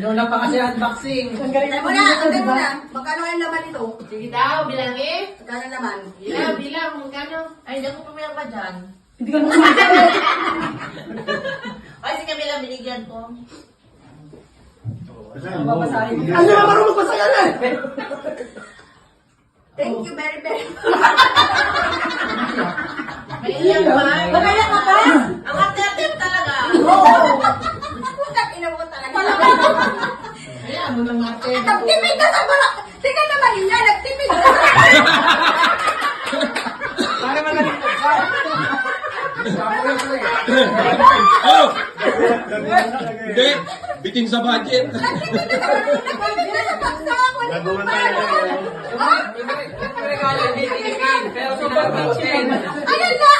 Yung lang pa kasi unboxing. Antay mo na. Magkano ang laman ito? Sige daw, bilangin. Magkano ang laman? Bilang, magkano? Ay, hindi ako pumayang pa dyan. Hindi ka naman. Ay, si Camila, binigyan ko. Ano ba marunong magbasa yan eh? Thank you very much. May iyak ba? Magkaya ka ba? Ang attentive talaga. Putang ina mo talaga. Ayan, ano lang ate. Nagtimid ka sa mga... Tingnan naman niya, nagtimid ka. Para magaling ka. Oh! Hindi, bitin sa budget. Nagtimid ka naman. Nagtimid ka sa baksa ako. Nagawa tayo. Regalo, hindi tinigin. Pero pinapagsin. Ayun na!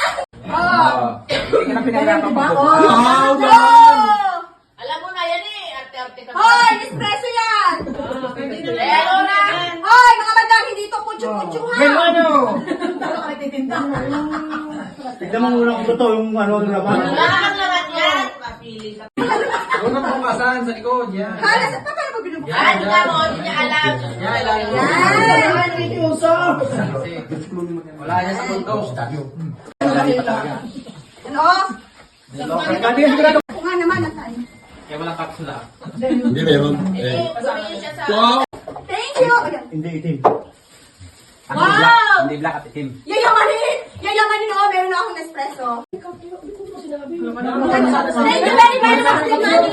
Hindi ka na pinagapang ba? Wow, naman! Oh! Alam mo na yan eh. Arte-arte ka. Hoy! Espresso yan! Pero na. Hoy! Mga madami dito, putyo-putyo ha! Ano? Talo ka nagtitinda. Tignan mo muna kung totoo yung ano ang laman. Wala kang laman yan. Mapili ka. Unang pumasan sa likod, yan. Hala, sa paano mo binubukas? Ay, hindi mo. Hindi niya alam. Yan, ilalim mo. Yan! Wala yan sa mundo. Ano? Kung nga naman, natay. Kaya walang kapsula. Hindi meron. Eh, bumili siya sa... Wow! Thank you! Ayan. Hindi itim. Wow! Hindi black at itim. Yayamanin! Yayamanin ako, meron na akong espresso. Ano Thank you very much, Ate Manny.